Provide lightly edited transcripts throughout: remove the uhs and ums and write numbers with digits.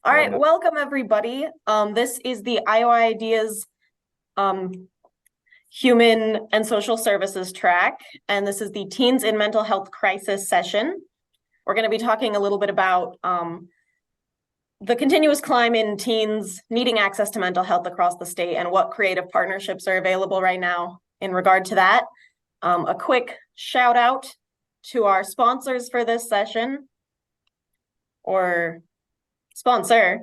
All right, welcome everybody. This is the Iowa Ideas Human and Social Services track, and this is the Teens in Mental Health Crisis session. We're going to be talking a little bit about the continuous climb in teens needing access to mental health across the state and what creative partnerships are available right now in regard to that. A quick shout out to our sponsors for this session, or sponsor.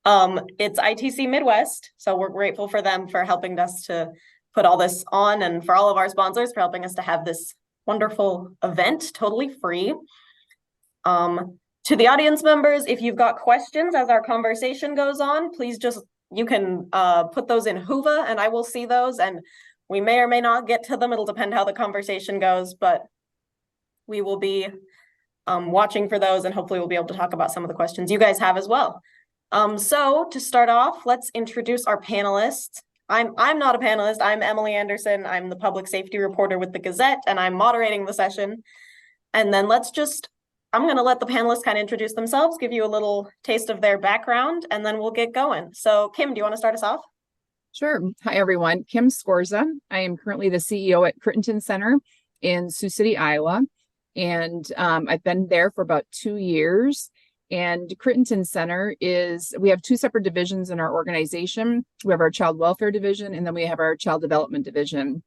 It's ITC Midwest, so we're grateful for them for helping us to put all this on, and for all of our sponsors for helping us to have this wonderful event totally free. To the audience members, if you've got questions as our conversation goes on, please you can put those in Whova and I will see those, and we may or may not get to them. It'll depend how the conversation goes, but we will be watching for those, and hopefully we'll be able to talk about some of the questions you guys have as well. So to start off, let's introduce our panelists. I'm not a panelist. I'm Emily Anderson. I'm the public safety reporter with the Gazette, and I'm moderating the session. And then I'm going to let the panelists kind of introduce themselves, give you a little taste of their background, and then we'll get going. So Kim, do you want to start us off? Sure. Hi, everyone. Kim Scorza. I am currently the CEO at Crittenton Center in Sioux City, Iowa. And I've been there for about 2 years. And Crittenton Center we have two separate divisions in our organization. We have our child welfare division, and then we have our child development division.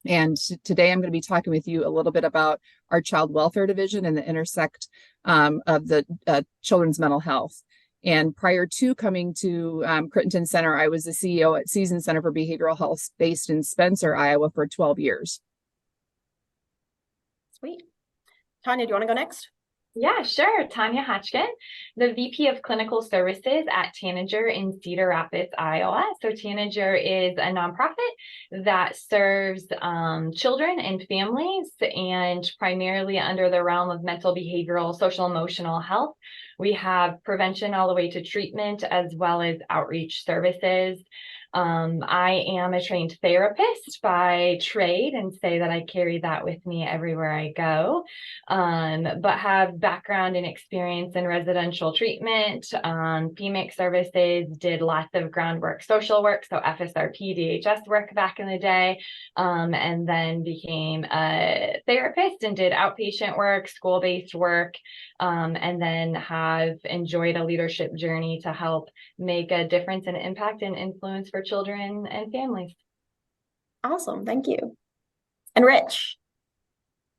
And today I'm going to be talking with you a little bit about our child welfare division and the intersect of the children's mental health. And prior to coming to Crittenton Center, I was the CEO at Season Center for Behavioral Health based in Spencer, Iowa for 12 years. Sweet. Tanya, do you want to go next? Yeah, sure. Tanya Hotchkin, the VP of Clinical Services at Tanager in Cedar Rapids, Iowa. So Tanager is a nonprofit that serves children and families, and primarily under the realm of mental, behavioral, social, emotional health. We have prevention all the way to treatment, as well as outreach services. I am a trained therapist by trade, and say that I carry that with me everywhere I go, but have background and experience in residential treatment, PMIC services, did lots of groundwork social work, so FSRP, DHS work back in the day, and then became a therapist and did outpatient work, school-based work, and then have enjoyed a leadership journey to help make a difference and impact and influence for children and families. Awesome, thank you. And Rich.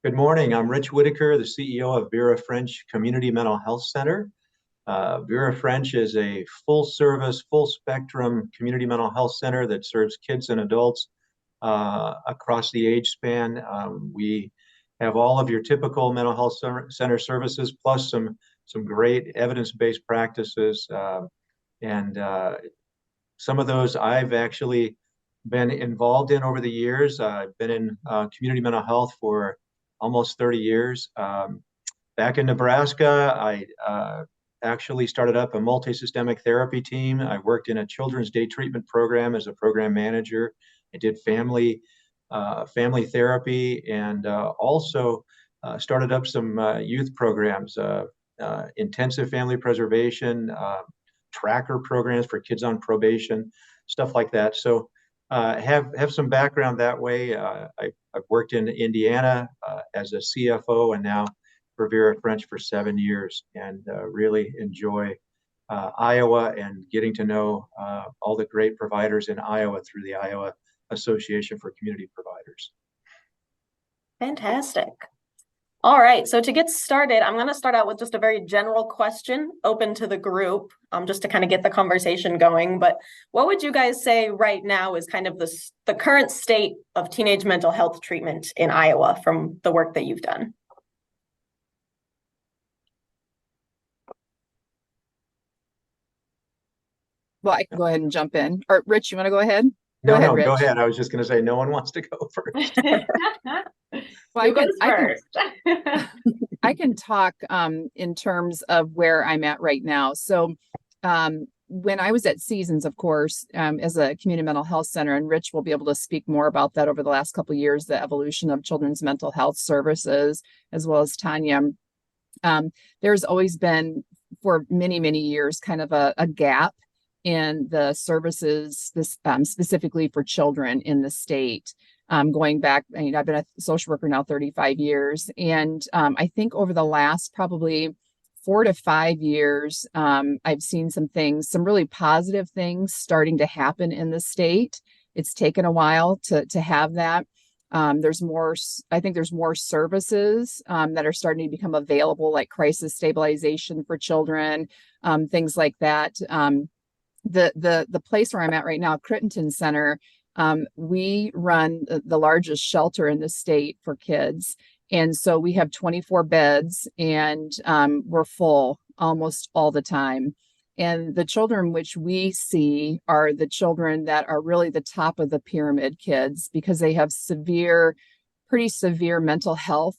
Good morning. I'm Rich Whitaker, the CEO of Vera French Community Mental Health Center. Vera French is a full-service, full-spectrum community mental health center that serves kids and adults across the age span. We have all of your typical mental health center services, plus some great evidence-based practices. And some of those I've actually been involved in over the years. I've been in community mental health for almost 30 years. Back in Nebraska, I actually started up a multi-systemic therapy team. I worked in a children's day treatment program as a program manager. I did family therapy, and also started up some youth programs, intensive family preservation, tracker programs for kids on probation, stuff like that. So have some background that way. I've worked in Indiana as a CFO, and now for Vera French for 7 years, and really enjoy Iowa and getting to know all the great providers in Iowa through the Iowa Association for Community Providers. Fantastic. All right, so to get started, I'm going to start out with just a very general question open to the group, just to kind of get the conversation going. But what would you guys say right now is kind of the current state of teenage mental health treatment in Iowa from the work that you've done? Well, I can go ahead and jump in. Or Rich, you want to go ahead? Go ahead. I was just going to say, no one wants to go first. Well, I can talk in terms of where I'm at right now. So when I was at Seasons, of course, as a community mental health center, and Rich will be able to speak more about that over the last couple of years, the evolution of children's mental health services, as well as Tanya. There's always been for many, many years, kind of a gap in the services, this specifically for children in the state. Going back, I mean, I've been a social worker now 35 years. And I think over the last probably 4 to 5 years, I've seen some things, some really positive things starting to happen in the state. It's taken a while to have that. There's more, I think there's more services that are starting to become available, like crisis stabilization for children, things like that. The place where I'm at right now, Crittenden Center, we run the largest shelter in the state for kids. And so we have 24 beds and we're full almost all the time. And the children which we see are the children that are really the top of the pyramid kids, because they have pretty severe mental health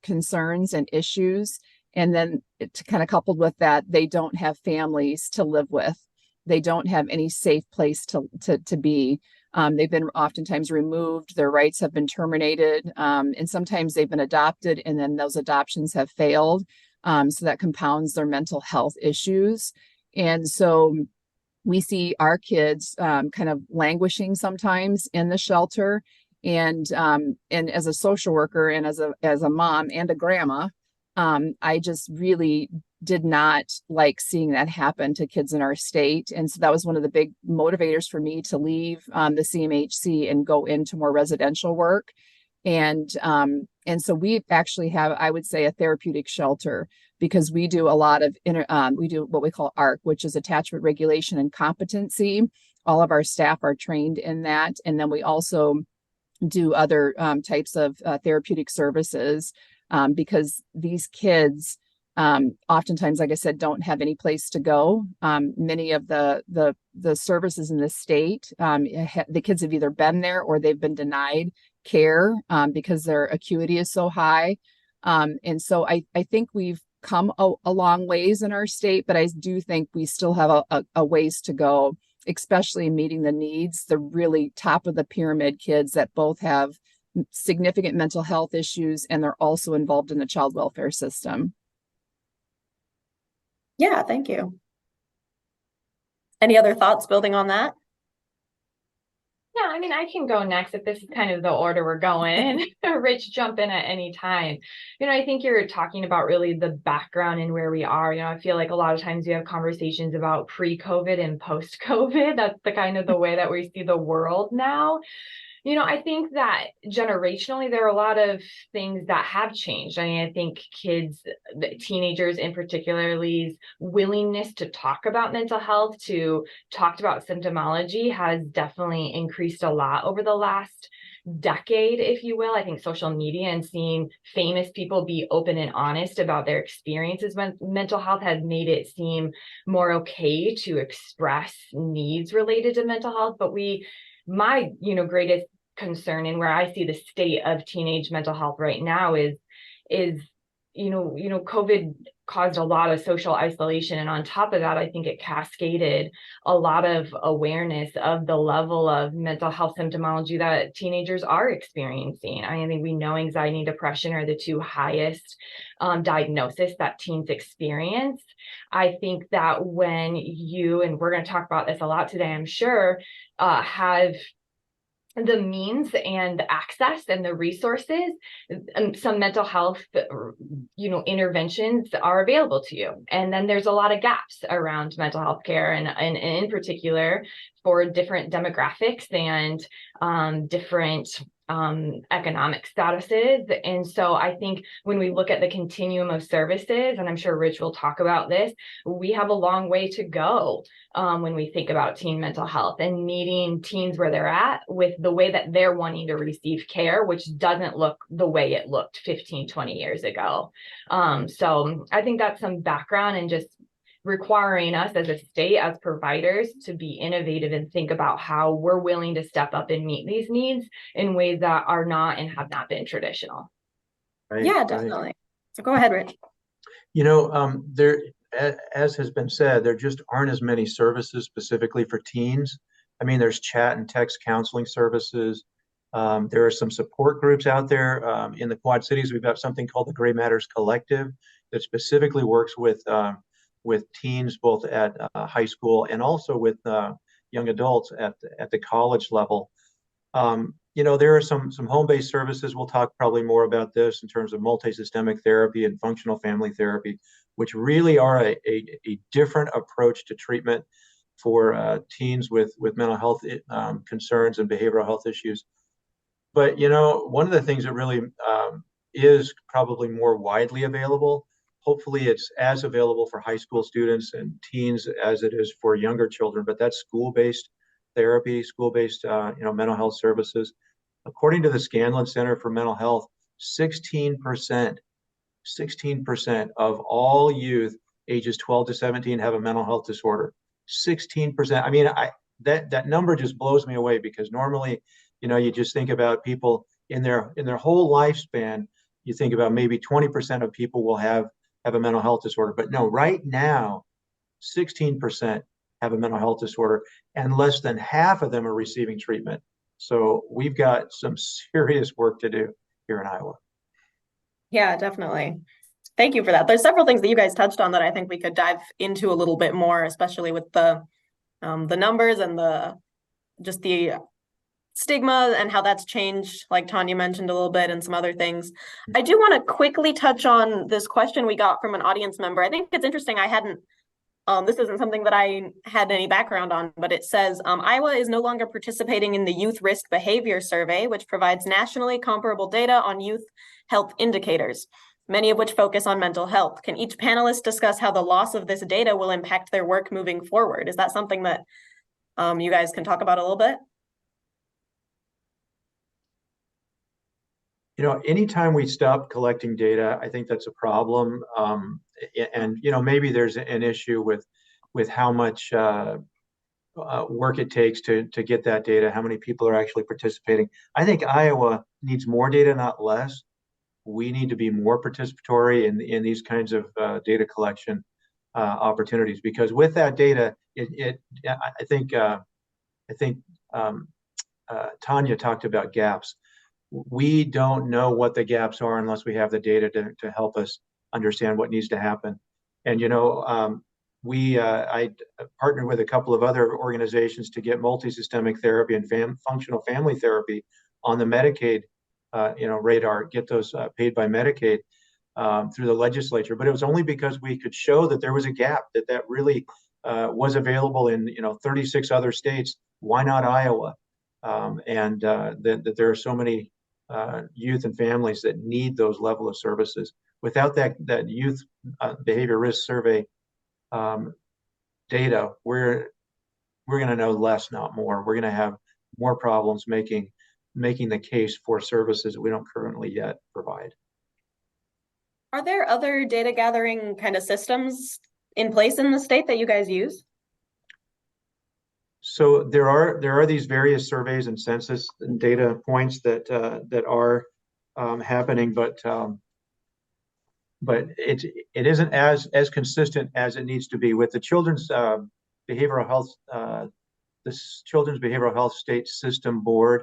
concerns and issues. And then to kind of coupled with that, they don't have families to live with. They don't have any safe place to be. They've been oftentimes removed, their rights have been terminated, and sometimes they've been adopted and then those adoptions have failed. So that compounds their mental health issues. And so we see our kids kind of languishing sometimes in the shelter. And as a social worker and as a mom and a grandma, I just really did not like seeing that happen to kids in our state. And so that was one of the big motivators for me to leave the CMHC and go into more residential work. And so we actually have, I would say, a therapeutic shelter, because we do a lot of we do what we call ARC, which is attachment regulation and competency. All of our staff are trained in that. And then we also do other types of therapeutic services, because these kids oftentimes, like I said, don't have any place to go. Many of the services in the state, the kids have either been there or they've been denied care because their acuity is so high. And so I think we've come a long ways in our state, but I do think we still have a ways to go, especially in meeting the needs, the really top of the pyramid kids that both have significant mental health issues and they're also involved in the child welfare system. Yeah, thank you. Any other thoughts building on that? Yeah, I mean, I can go next if this is kind of the order we're going. Rich, jump in at any time. I think you're talking about really the background and where we are. I feel like a lot of times we have conversations about pre-COVID and post-COVID. That's the kind of the way that we see the world now. I think that generationally, there are a lot of things that have changed. I mean, I think kids, teenagers in particularly's willingness to talk about mental health, to talk about symptomology has definitely increased a lot over the last decade, if you will. I think social media and seeing famous people be open and honest about their experiences with mental health has made it seem more okay to express needs related to mental health. But my greatest concern and where I see the state of teenage mental health right now is COVID caused a lot of social isolation, and on top of that, I think it cascaded a lot of awareness of the level of mental health symptomology that teenagers are experiencing. I think we know anxiety and depression are the two highest diagnoses that teens experience. I think that when you, and we're going to talk about this a lot today, I'm sure, have the means and access and the resources, some mental health, interventions are available to you. And then there's a lot of gaps around mental health care, and in particular for different demographics and different economic statuses. And so I think when we look at the continuum of services, and I'm sure Rich will talk about this, we have a long way to go when we think about teen mental health and meeting teens where they're at with the way that they're wanting to receive care, which doesn't look the way it looked 15, 20 years ago. So I think that's some background and just requiring us as a state, as providers, to be innovative and think about how we're willing to step up and meet these needs in ways that are not and have not been traditional. Right, Yeah, right. definitely. So go ahead, Rich. There, as has been said, there just aren't as many services specifically for teens. I mean, there's chat and text counseling services. There are some support groups out there. In the Quad Cities, we've got something called the Gray Matters Collective that specifically works with with teens both at high school and also with young adults at the college level. There are some home-based services. We'll talk probably more about this in terms of multi-systemic therapy and functional family therapy, which really are a different approach to treatment for teens with mental health concerns and behavioral health issues. But one of the things that really is probably more widely available, hopefully it's as available for high school students and teens as it is for younger children, but that's school-based therapy, school-based mental health services. According to the Scanlon Center for Mental Health, 16% of all youth ages 12 to 17 have a mental health disorder. 16%. I mean, that number just blows me away, because normally, you just think about people in their whole lifespan, you think about maybe 20% of people will have a mental health disorder. But no, right now, 16% have a mental health disorder, and less than half of them are receiving treatment. So we've got some serious work to do here in Iowa. Yeah, definitely. Thank you for that. There's several things that you guys touched on that I think we could dive into a little bit more, especially with the numbers and the stigma and how that's changed, like Tanya mentioned a little bit, and some other things. I do want to quickly touch on this question we got from an audience member. I think it's interesting. I hadn't this isn't something that I had any background on, but it says Iowa is no longer participating in the Youth Risk Behavior Survey, which provides nationally comparable data on youth health indicators, many of which focus on mental health. Can each panelist discuss how the loss of this data will impact their work moving forward? Is that something that you guys can talk about a little bit? Anytime we stop collecting data, I think that's a problem. And maybe there's an issue with how much work it takes to get that data, how many people are actually participating. I think Iowa needs more data, not less. We need to be more participatory in these kinds of data collection opportunities, because with that data, I think Tanya talked about gaps. We don't know what the gaps are unless we have the data to help us understand what needs to happen. And I partnered with a couple of other organizations to get multi-systemic therapy and functional family therapy on the Medicaid radar, get those paid by Medicaid through the legislature. But it was only because we could show that there was a gap, that really was available in 36 other states. Why not Iowa? And that there are so many youth and families that need those level of services. Without that youth behavior risk survey data, we're going to know less, not more. We're going to have more problems making the case for services that we don't currently yet provide. Are there other data gathering kind of systems in place in the state that you guys use? So there are these various surveys and census and data points that are happening, but it isn't as consistent as it needs to be. With the Children's Behavioral Health, this Children's Behavioral Health State System Board,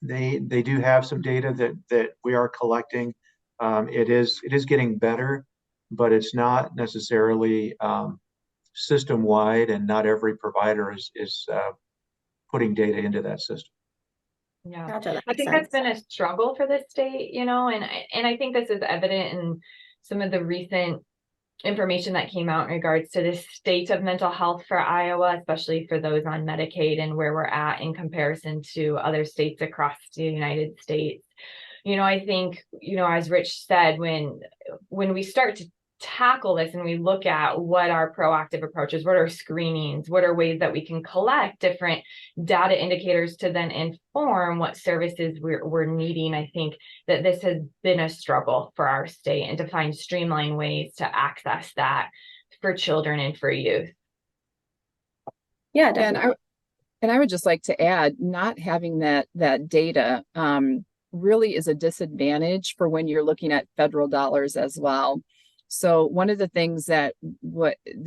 they do have some data that we are collecting. It is getting better, but it's not necessarily system-wide, and not every provider is putting data into that system. Yeah, Gotcha, I think that's been a struggle for the state, and I think this is evident in some of the recent information that came out in regards to the state of mental health for Iowa, especially for those on Medicaid, and where we're at in comparison to other states across the United States. I think, as Rich said, when we start to tackle this and we look at what our proactive approaches, what are screenings, what are ways that we can collect different data indicators to then inform what services we're needing, I think that this has been a struggle for our state, and to find streamlined ways to access that for children and for youth. Yeah, definitely. And I would just like to add, not having that data really is a disadvantage for when you're looking at federal dollars as well. So one of the things that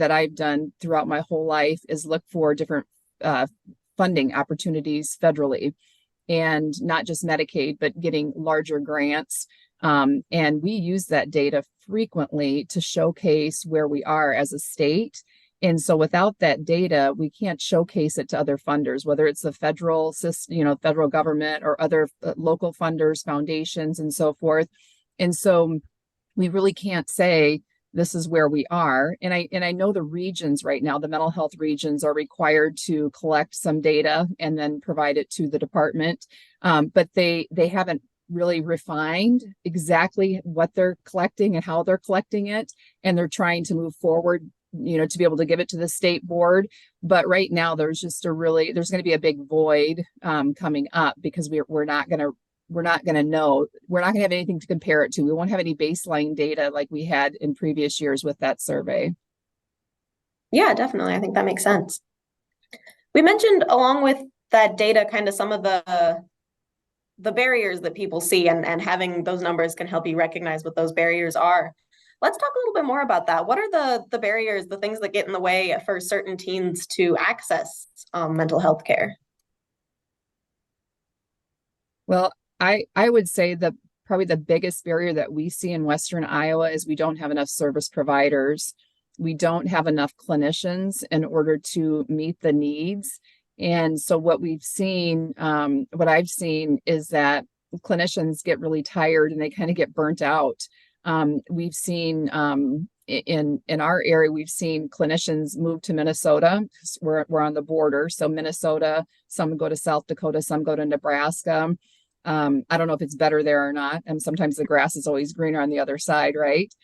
I've done throughout my whole life is look for different funding opportunities federally, and not just Medicaid, but getting larger grants And we use that data frequently to showcase where we are as a state. And so without that data, we can't showcase it to other funders, whether it's the federal system, federal government or other local funders, foundations, and so forth. And so we really can't say this is where we are. And I know the regions right now, the mental health regions are required to collect some data and then provide it to the department. But they haven't really refined exactly what they're collecting and how they're collecting it. And they're trying to move forward, to be able to give it to the state board. But right now there's going to be a big void coming up because we're not going to have anything to compare it to. We won't have any baseline data like we had in previous years with that survey. Yeah, definitely. I think that makes sense. We mentioned along with that data, kind of some of the barriers that people see, and having those numbers can help you recognize what those barriers are. Let's talk a little bit more about that. What are the barriers, the things that get in the way for certain teens to access mental health care? Well, I would say that probably the biggest barrier that we see in Western Iowa is we don't have enough service providers. We don't have enough clinicians in order to meet the needs. And so what I've seen is that clinicians get really tired and they kind of get burnt out. We've seen in our area, we've seen clinicians move to Minnesota. We're on the border. So Minnesota, some go to South Dakota, some go to Nebraska. I don't know if it's better there or not. And sometimes the grass is always greener on the other side, right?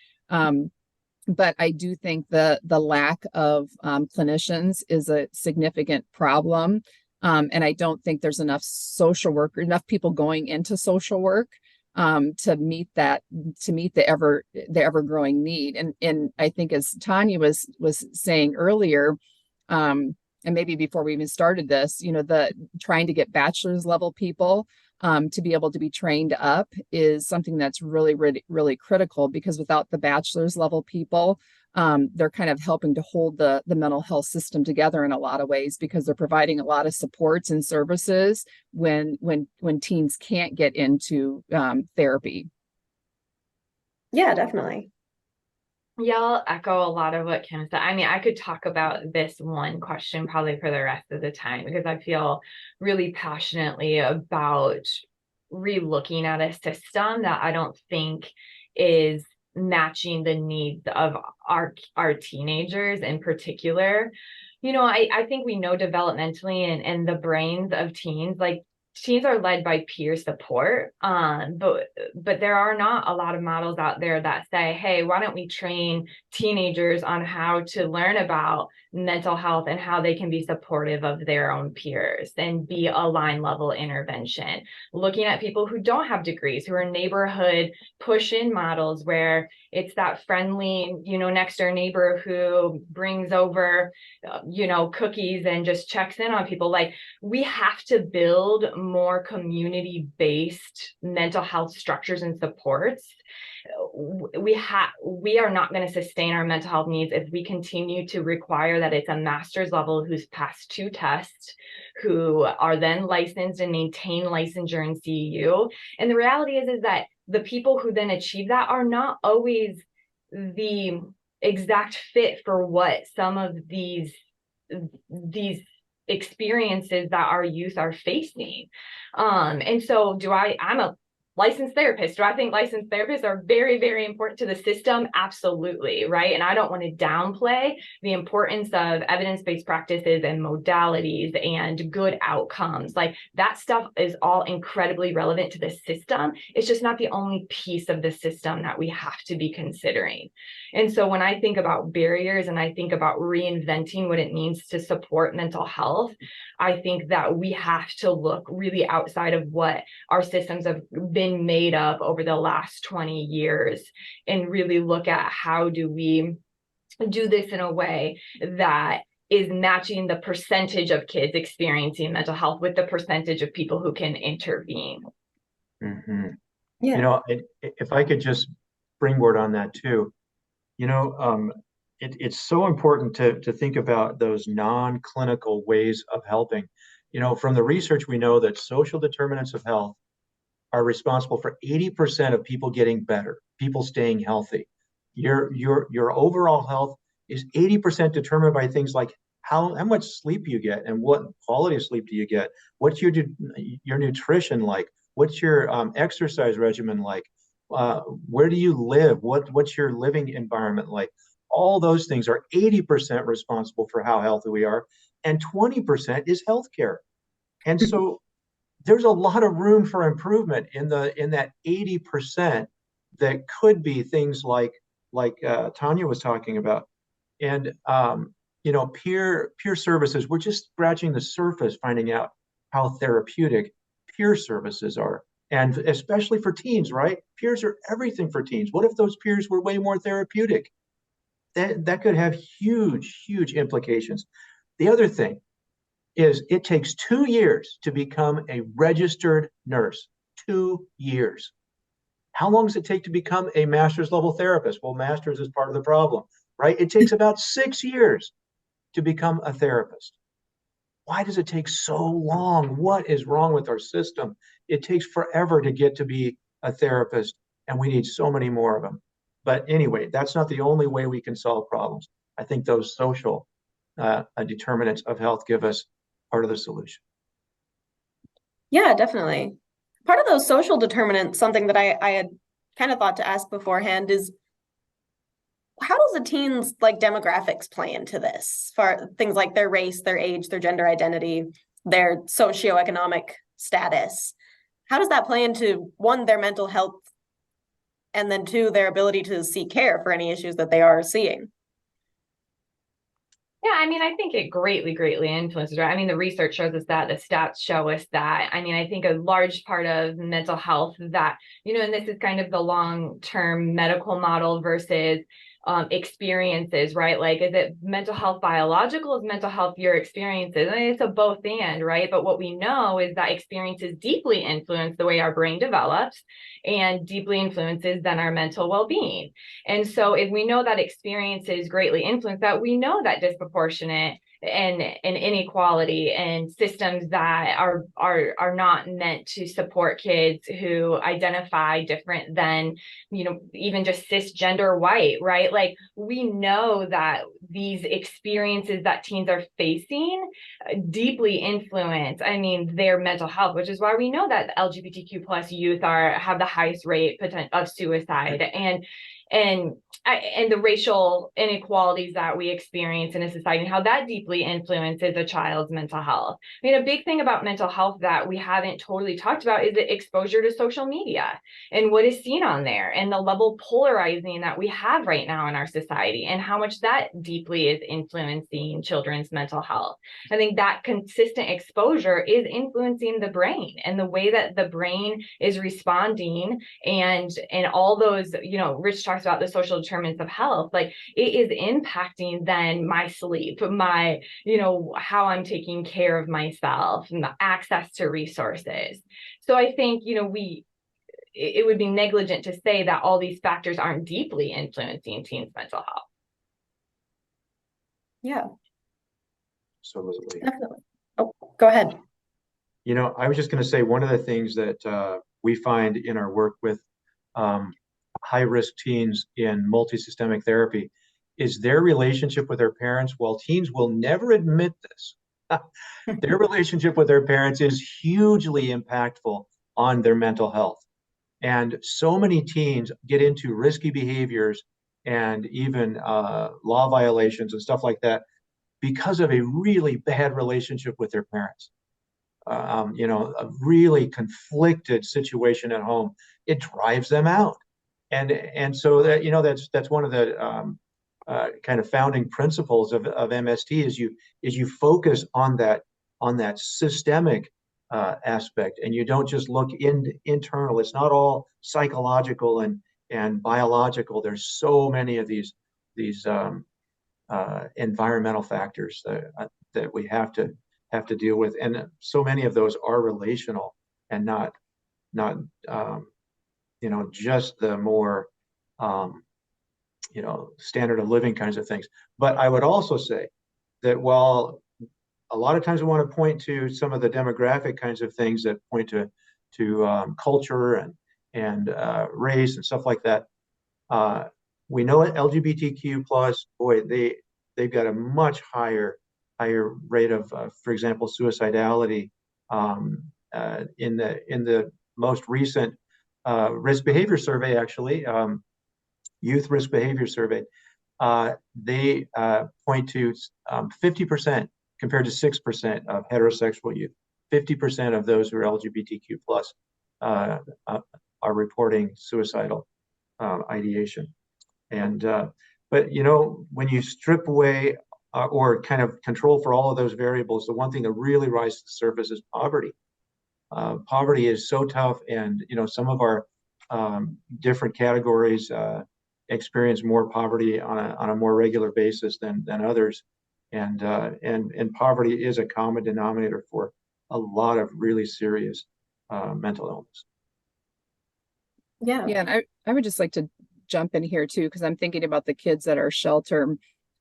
But I do think the lack of clinicians is a significant problem. And I don't think there's enough enough people going into social work to meet the ever growing need. And I think, as Tanya was saying earlier, and maybe before we even started this, the trying to get bachelor's level people to be able to be trained up is something that's really, really, really critical, because without the bachelor's level people, they're kind of helping to hold the mental health system together in a lot of ways, because they're providing a lot of supports and services when teens can't get into therapy. Yeah, definitely. Yeah, I'll echo a lot of what Kim said. I mean, I could talk about this one question probably for the rest of the time, because I feel really passionately about relooking at a system that I don't think is matching the needs of our teenagers in particular. I think we know developmentally and the brains of teens, like teens are led by peer support, but there are not a lot of models out there that say, hey, why don't we train teenagers on how to learn about mental health and how they can be supportive of their own peers and be a line level intervention. Looking at people who don't have degrees, who are neighborhood push-in models where it's that friendly, next door neighbor who brings over, cookies and just checks in on people. Like, we have to build more community-based mental health structures and supports. We are not going to sustain our mental health needs if we continue to require that it's a master's level who's passed 2 tests, who are then licensed and maintain licensure in CEU. And the reality is that the people who then achieve that are not always the exact fit for what some of these experiences that our youth are facing. And so I'm a licensed therapist. Do I think licensed therapists are very, very important to the system? Absolutely, right? And I don't want to downplay the importance of evidence-based practices and modalities and good outcomes. Like, that stuff is all incredibly relevant to the system. It's just not the only piece of the system that we have to be considering. And so when I think about barriers and I think about reinventing what it means to support mental health, I think that we have to look really outside of what our systems have been made of over the last 20 years and really look at how do we do this in a way that is matching the percentage of kids experiencing mental health with the percentage of people who can intervene. Mm-hmm. Yeah. If I could just springboard on that too, it's so important to think about those non-clinical ways of helping. From the research, we know that social determinants of health are responsible for 80% of people getting better, people staying healthy. Your overall health is 80% determined by things like how much sleep you get and what quality of sleep do you get? What's your nutrition like? What's your exercise regimen like? Where do you live? What's your living environment like? All those things are 80% responsible for how healthy we are, and 20% is healthcare. And so there's a lot of room for improvement in that 80% that could be things like Tanya was talking about. And peer services, we're just scratching the surface, finding out how therapeutic peer services are. And especially for teens, right? Peers are everything for teens. What if those peers were way more therapeutic? That could have huge implications. The other thing is it takes 2 years to become a registered nurse. 2 years. How long does it take to become a master's level therapist? Well, master's is part of the problem, right? It takes about 6 years to become a therapist. Why does it take so long? What is wrong with our system? It takes forever to get to be a therapist, and we need so many more of them. But anyway, that's not the only way we can solve problems. I think those social determinants of health give us part of the solution. Yeah, definitely. Part of those social determinants, something that I had kind of thought to ask beforehand is, how does a teen's like demographics play into this for things like their race, their age, their gender identity, their socioeconomic status? How does that play into, one, their mental health, and then two, their ability to seek care for any issues that they are seeing? Yeah, I mean, I think it greatly influences, right? I mean, the research shows us that, the stats show us that. I mean, I think a large part of mental health that, and this is kind of the long-term medical model versus experiences, right? Like, is it mental health biological? Is mental health your experiences? I mean, it's a both and, right? But what we know is that experiences deeply influence the way our brain develops and deeply influences then our mental well-being. And so if we know that experiences greatly influence that, we know that disproportionate and inequality and systems that are not meant to support kids who identify different than, even just cisgender white, right? Like, we know that these experiences that teens are facing deeply influence, their mental health, which is why we know that LGBTQ plus youth have the highest rate of suicide and the racial inequalities that we experience in a society, and how that deeply influences a child's mental health. I mean, a big thing about mental health that we haven't totally talked about is the exposure to social media and what is seen on there, and the level polarizing that we have right now in our society, and how much that deeply is influencing children's mental health. I think that consistent exposure is influencing the brain and the way that the brain is responding, and all those, Rich talks about the social determinants of health. Like, it is impacting then my sleep, my, how I'm taking care of myself, and the access to resources. So I think, it would be negligent to say that all these factors aren't deeply influencing teens' mental health. Yeah, Absolutely. definitely. Oh, go ahead. I was just going to say, one of the things that we find in our work with high-risk teens in multisystemic therapy is their relationship with their parents. While teens will never admit this, their relationship with their parents is hugely impactful on their mental health. And so many teens get into risky behaviors and even law violations and stuff like that because of a really bad relationship with their parents. A really conflicted situation at home, it drives them out. And so that's one of the kind of founding principles of MST is you focus on that systemic aspect, and you don't just look internal. It's not all psychological and biological. There's so many of these environmental factors that we have to deal with, and so many of those are relational and not just the more standard of living kinds of things. But I would also say that while a lot of times we want to point to some of the demographic kinds of things that point to culture and race and stuff like that. We know LGBTQ plus, boy, they've got a much higher rate of, for example, suicidality. In the most recent risk behavior survey, actually, youth risk behavior survey, they point to 50% compared to 6% of heterosexual youth. 50% of those who are LGBTQ plus are reporting suicidal ideation. And but when you strip away or kind of control for all of those variables, the one thing that really rises to the surface is poverty. Poverty is so tough, and some of our different categories experience more poverty on a more regular basis than others, and poverty is a common denominator for a lot of really serious mental illness. Yeah. Yeah, and I would just like to jump in here too, because I'm thinking about the kids at our shelter.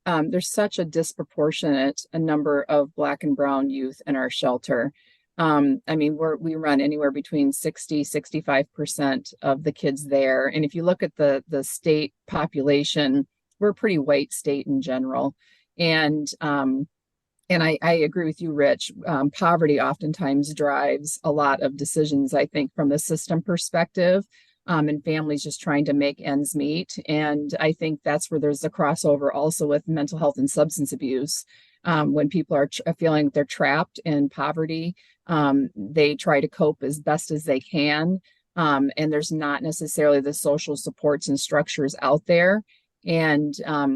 There's such a disproportionate number of Black and brown youth in our shelter. I mean, we run anywhere between 65% of the kids there. And if you look at the state population, we're a pretty white state in general. And I agree with you, Rich. Poverty oftentimes drives a lot of decisions, I think, from the system perspective, and families just trying to make ends meet. And I think that's where there's the crossover also with mental health and substance abuse. When people are feeling they're trapped in poverty, they try to cope as best as they can. And there's not necessarily the social supports and structures out there. And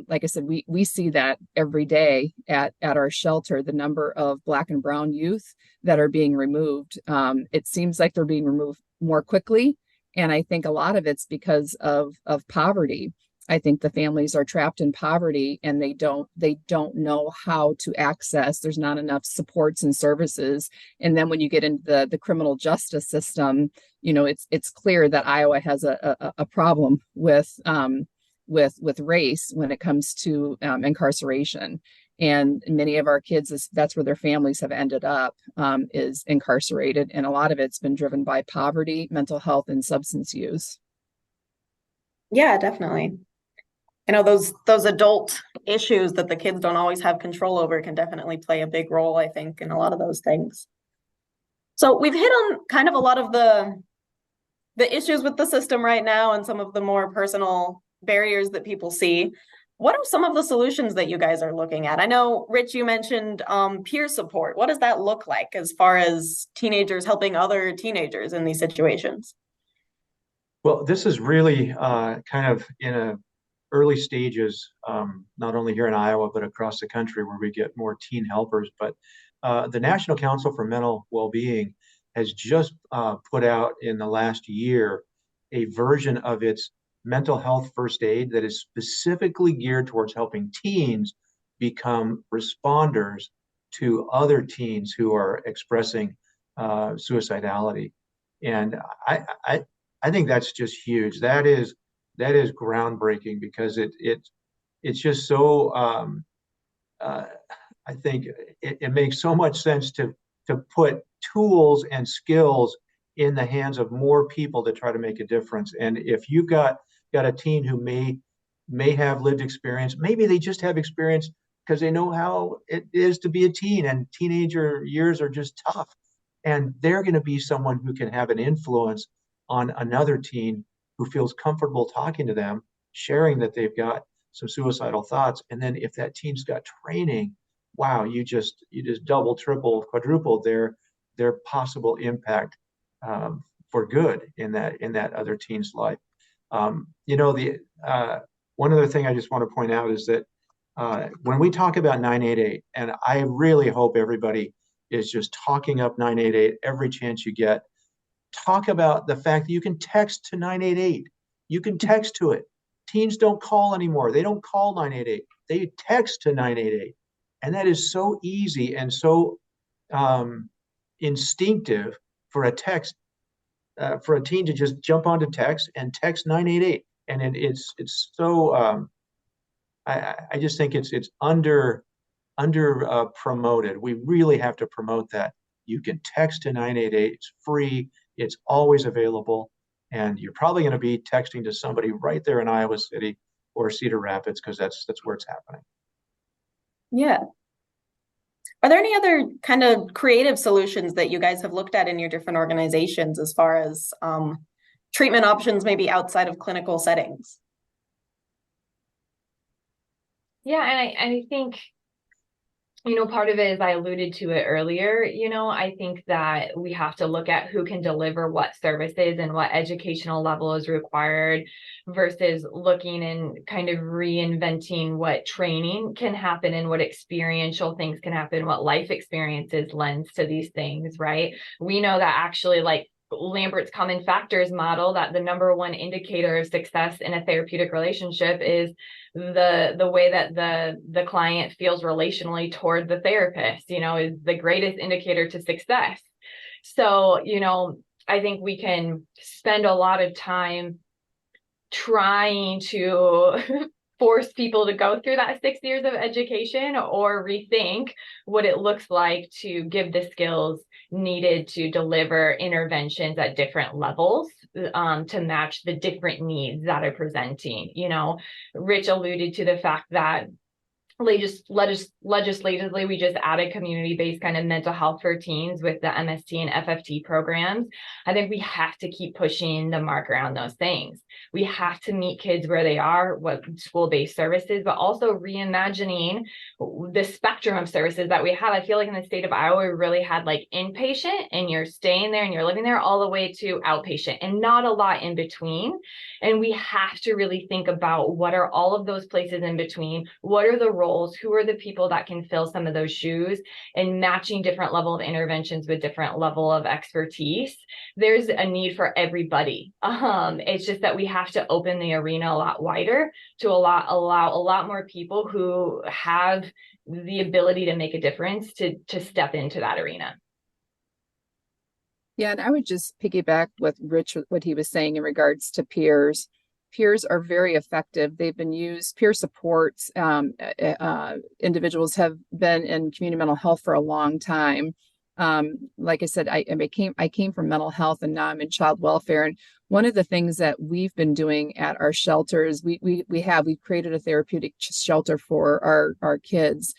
like I said, we see that every day at our shelter, the number of Black and brown youth that are being removed. It seems like they're being removed more quickly. And I think a lot of it's because of poverty. I think the families are trapped in poverty and they don't know how to access. There's not enough supports and services. And then when you get into the criminal justice system, it's clear that Iowa has a problem with race when it comes to incarceration. And many of our kids, that's where their families have ended up, is incarcerated. And a lot of it's been driven by poverty, mental health, and substance use. Yeah, definitely. Those adult issues that the kids don't always have control over can definitely play a big role, I think, in a lot of those things. So we've hit on kind of a lot of the issues with the system right now and some of the more personal barriers that people see. What are some of the solutions that you guys are looking at? I know, Rich, you mentioned peer support. What does that look like as far as teenagers helping other teenagers in these situations? Well, this is really kind of in a early stages, not only here in Iowa, but across the country where we get more teen helpers. But the National Council for Mental Wellbeing has just put out in the last year a version of its mental health first aid that is specifically geared towards helping teens become responders to other teens who are expressing suicidality. And I think that's just huge. That is groundbreaking because it's just so I think it makes so much sense to put tools and skills in the hands of more people to try to make a difference. And if you've got a teen who may have lived experience, maybe they just have experience because they know how it is to be a teen, and teenager years are just tough. And they're going to be someone who can have an influence on another teen who feels comfortable talking to them, sharing that they've got some suicidal thoughts. And then if that team's got training, wow, you just double, triple, quadruple their possible impact for good in that other teen's life. One other thing I just want to point out is that when we talk about 988, and I really hope everybody is just talking up 988 every chance you get, talk about the fact that you can text to 988. You can text to it. Teens don't call anymore. They don't call 988. They text to 988. And that is so easy and so instinctive for a text, for a teen to just jump onto text and text 988. And it's so, I just think it's under promoted. We really have to promote that. You can text to 988. It's free. It's always available. And you're probably going to be texting to somebody right there in Iowa City or Cedar Rapids, because that's where it's happening. Yeah. Are there any other kind of creative solutions that you guys have looked at in your different organizations as far as treatment options, maybe outside of clinical settings? Yeah, and I think, part of it is I alluded to it earlier, I think that we have to look at who can deliver what services and what educational level is required versus looking and kind of reinventing what training can happen and what experiential things can happen, what life experiences lends to these things, right? We know that actually, like Lambert's common factors model, that the number one indicator of success in a therapeutic relationship is the way that the client feels relationally toward the therapist, is the greatest indicator to success. So, I think we can spend a lot of time trying to force people to go through that 6 years of education, or rethink what it looks like to give the skills needed to deliver interventions at different levels to match the different needs that are presenting. Rich alluded to the fact that legislatively, we just added community-based kind of mental health for teens with the MST and FFT programs. I think we have to keep pushing the mark around those things. We have to meet kids where they are, what school-based services, but also reimagining the spectrum of services that we have. I feel like in the state of Iowa, we really had like inpatient, and you're staying there and you're living there, all the way to outpatient, and not a lot in between. And we have to really think about what are all of those places in between, what are the roles, who are the people that can fill some of those shoes, and matching different level of interventions with different level of expertise. There's a need for everybody. It's just that we have to open the arena a lot wider to allow a lot more people who have the ability to make a difference to step into that arena. Yeah, and I would just piggyback with Rich, what he was saying in regards to peers. Peers are very effective. They've been used, peer supports. Individuals have been in community mental health for a long time. Like I said, I came from mental health, and now I'm in child welfare. And one of the things that we've been doing at our shelters, we've created a therapeutic shelter for our kids.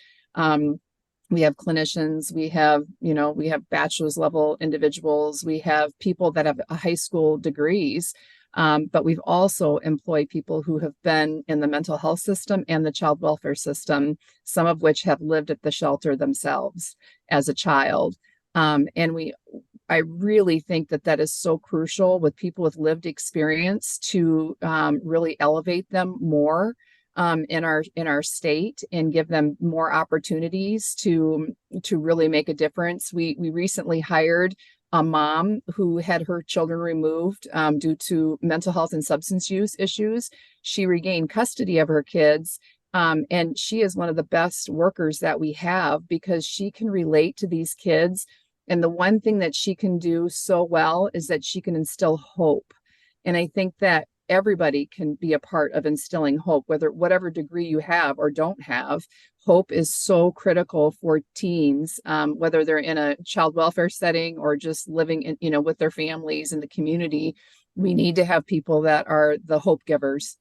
We have clinicians, we have bachelor's level individuals, we have people that have high school degrees, but we've also employed people who have been in the mental health system and the child welfare system, some of which have lived at the shelter themselves as a child. I really think that is so crucial with people with lived experience to really elevate them more in our state and give them more opportunities to really make a difference. We recently hired a mom who had her children removed due to mental health and substance use issues. She regained custody of her kids. And she is one of the best workers that we have, because she can relate to these kids. And the one thing that she can do so well is that she can instill hope. And I think that everybody can be a part of instilling hope, whatever degree you have or don't have. Hope is so critical for teens, whether they're in a child welfare setting or just living in, with their families in the community. We need to have people that are the hope givers,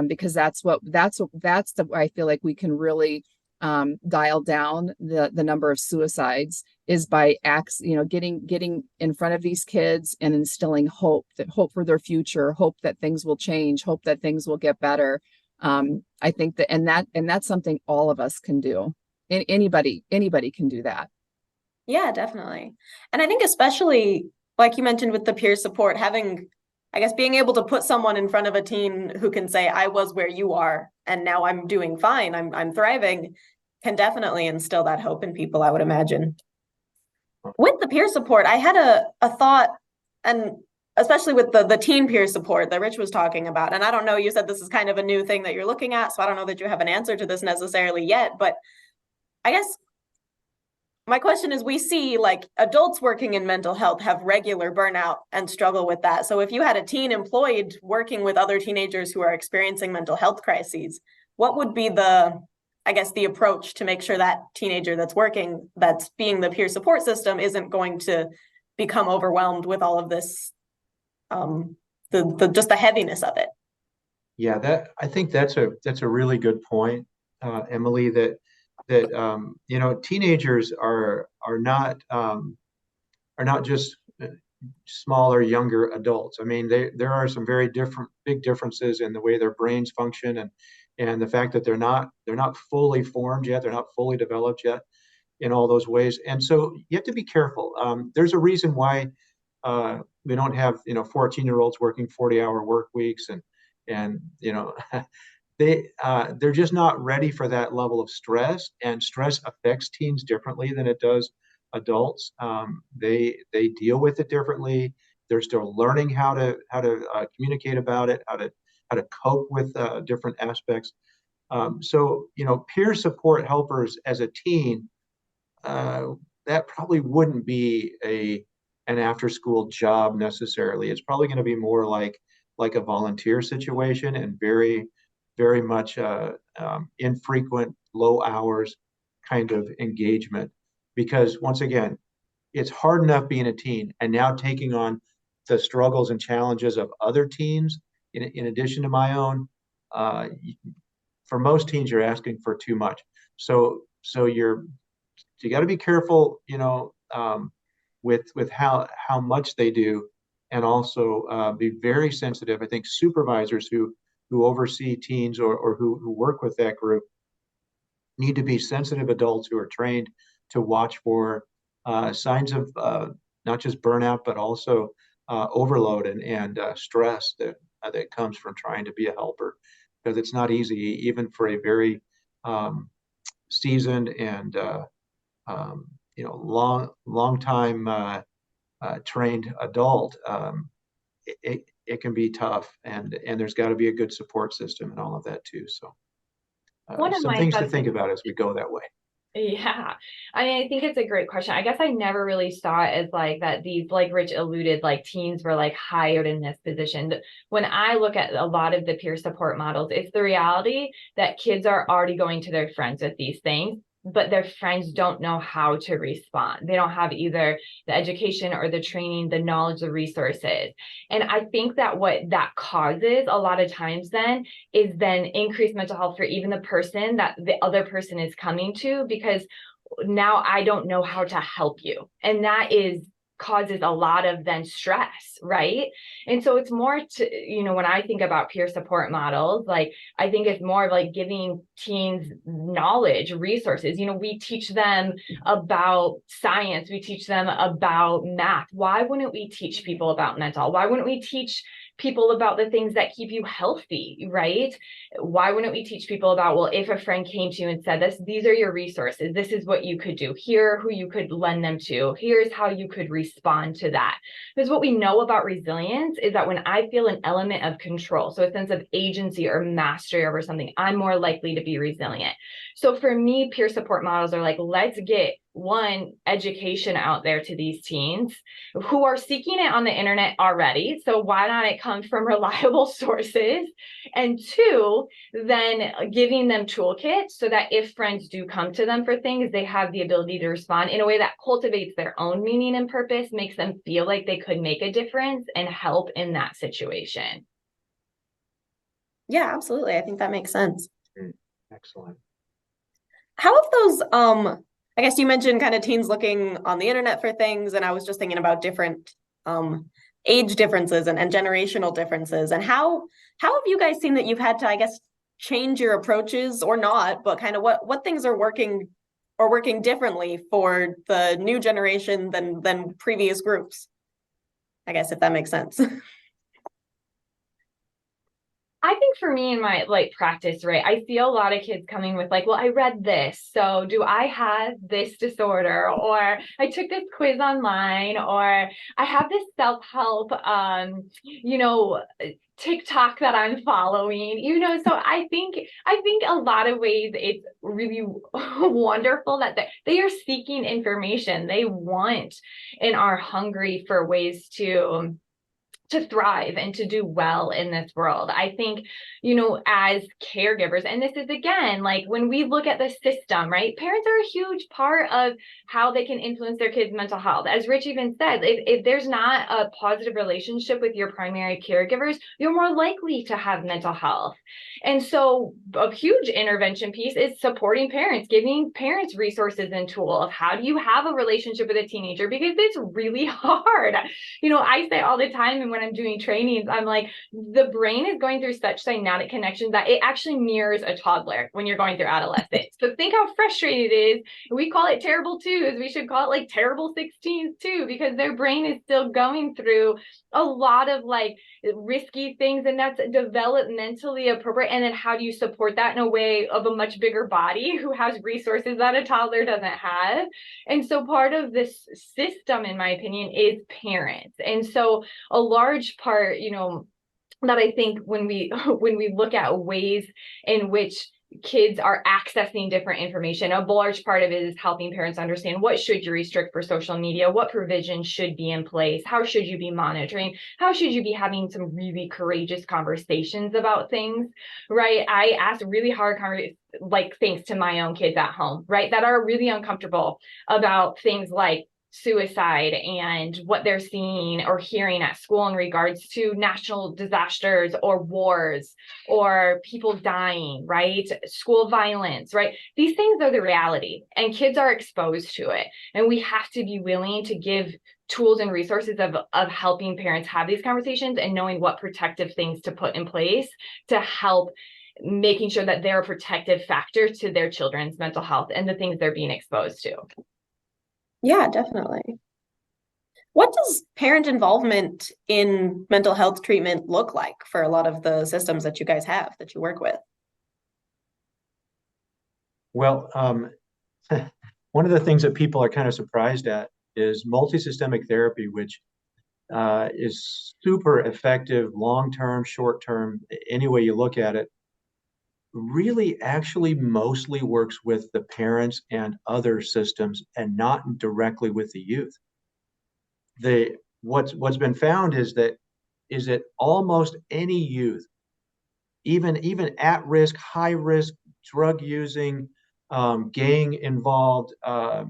because that's the way I feel like we can really dial down the number of suicides, is by getting in front of these kids and instilling hope for their future, hope that things will change, hope that things will get better. I think that's something all of us can do. Anybody can do that. Yeah, definitely. And I think especially, like you mentioned, with the peer support, being able to put someone in front of a teen who can say, I was where you are and now I'm doing fine, I'm thriving, can definitely instill that hope in people, I would imagine. With the peer support, I had a thought, and especially with the teen peer support that Rich was talking about. And I don't know, you said this is kind of a new thing that you're looking at, so I don't know that you have an answer to this necessarily yet, but I guess my question is, we see like adults working in mental health have regular burnout and struggle with that. So if you had a teen employed working with other teenagers who are experiencing mental health crises, what would be the approach to make sure that teenager that's being the peer support system isn't going to become overwhelmed with all of this, just the heaviness of it. Yeah, I think that's a really good point, Emily, that teenagers are not just smaller, younger adults. I mean, there are some very big differences in the way their brains function, and the fact that they're not fully formed yet, they're not fully developed yet in all those ways. And so you have to be careful. There's a reason why we don't have 14-year-olds working 40-hour work weeks, and they're just not ready for that level of stress, and stress affects teens differently than it does adults. They deal with it differently. They're still learning how to communicate about it, how to cope with different aspects. So peer support helpers as a teen, that probably wouldn't be an after school job necessarily. It's probably going to be more like a volunteer situation, and very, very much infrequent, low hours kind of engagement. Because once again, it's hard enough being a teen, and now taking on the struggles and challenges of other teens in addition to my own. For most teens, you're asking for too much. So you got to be careful, with how much they do, and also be very sensitive. I think supervisors who oversee teens, or who work with that group, need to be sensitive adults who are trained to watch for signs of not just burnout, but also overload and stress that comes from trying to be a helper, because it's not easy, even for a very seasoned and long time trained adult. It can be tough, and there's got to be a good support system and all of that too. So some things to think about as we go that way. Yeah, I mean, I think it's a great question. I guess I never really saw it as like that these, like Rich alluded, like teens were like hired in this position. When I look at a lot of the peer support models, it's the reality that kids are already going to their friends with these things, but their friends don't know how to respond. They don't have either the education or the training, the knowledge, the resources. And I think that what that causes a lot of times then is then increased mental health for even the person that the other person is coming to, because now I don't know how to help you. And that causes a lot of then stress, right? And so it's more to, when I think about peer support models, like I think it's more of like giving teens knowledge, resources. We teach them about science, we teach them about math. Why wouldn't we teach people about mental health? Why wouldn't we teach people about the things that keep you healthy, right? Why wouldn't we teach people about, well, if a friend came to you and said these are your resources, this is what you could do, here are who you could lend them to, here's how you could respond to that. Because what we know about resilience is that when I feel an element of control, so a sense of agency or mastery over something, I'm more likely to be resilient. So for me, peer support models are like, let's get one, education out there to these teens who are seeking it on the internet already. So why not it come from reliable sources? And two, then giving them toolkits so that if friends do come to them for things, they have the ability to respond in a way that cultivates their own meaning and purpose, makes them feel like they could make a difference and help in that situation. Yeah, absolutely. I think that makes sense. Excellent. How have those, I guess you mentioned kind of teens looking on the internet for things, and I was just thinking about different age differences and generational differences. And how have you guys seen that you've had to, I guess, change your approaches, or not, but kind of what things are working differently for the new generation than previous groups? I guess, if that makes sense. I think for me in my practice, right, I see a lot of kids coming with like, well, I read this, so do I have this disorder? Or I took this quiz online, or I have this self-help, TikTok that I'm following, so I think a lot of ways it's really wonderful that they are seeking information. They want and are hungry for ways to to thrive and to do well in this world. I think, as caregivers, and this is again, like when we look at the system, right? Parents are a huge part of how they can influence their kids' mental health. As Rich even said, if there's not a positive relationship with your primary caregivers, you're more likely to have mental health. And so a huge intervention piece is supporting parents, giving parents resources and tools of how do you have a relationship with a teenager, because it's really hard. I say all the time, and when I'm doing trainings, I'm like, the brain is going through such synaptic connections that it actually mirrors a toddler when you're going through adolescence. So think how frustrating it is. We call it terrible twos. We should call it like terrible 16s too, because their brain is still going through a lot of like risky things, and that's developmentally appropriate. And then how do you support that in a way of a much bigger body who has resources that a toddler doesn't have? And so part of this system, in my opinion, is parents. And so a large part, that I think when we look at ways in which kids are accessing different information, a large part of it is helping parents understand what should you restrict for social media, what provisions should be in place, how should you be monitoring, how should you be having some really courageous conversations about things, right? I ask really hard things to my own kids at home, right, that are really uncomfortable about things like suicide and what they're seeing or hearing at school in regards to national disasters or wars or people dying, right? School violence, right? These things are the reality, and kids are exposed to it. And we have to be willing to give tools and resources of helping parents have these conversations and knowing what protective things to put in place to help making sure that they're a protective factor to their children's mental health and the things they're being exposed to. Yeah, definitely. What does parent involvement in mental health treatment look like for a lot of the systems that you guys have, that you work with? Well, one of the things that people are kind of surprised at is multisystemic therapy, which is super effective, long-term, short-term, any way you look at it, really actually mostly works with the parents and other systems and not directly with the youth. What's been found is that almost any youth, even at risk, high risk, drug using, gang involved, car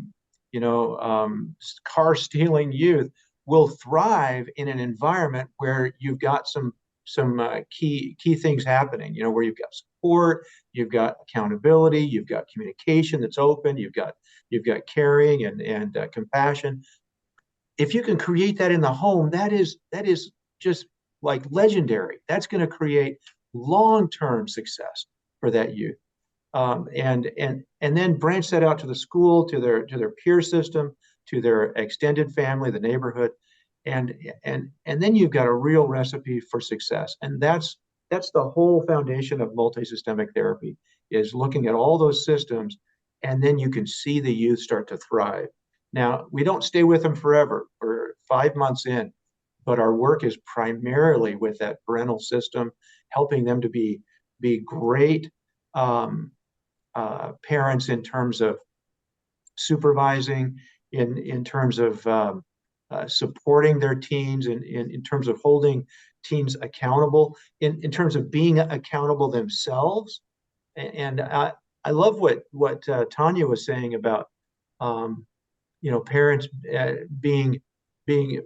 stealing youth will thrive in an environment where you've got some key things happening, where you've got support, you've got accountability, you've got communication that's open, you've got caring and compassion. If you can create that in the home, that is just like legendary. That's going to create long-term success for that youth. And then branch that out to the school, to their peer system, to their extended family, the neighborhood, and then you've got a real recipe for success. And that's the whole foundation of multisystemic therapy, is looking at all those systems, and then you can see the youth start to thrive. Now, we don't stay with them forever. We're 5 months in, but our work is primarily with that parental system, helping them to be great parents in terms of supervising, in terms of supporting their teens, in terms of holding teens accountable, in terms of being accountable themselves. And I love what Tanya was saying about parents being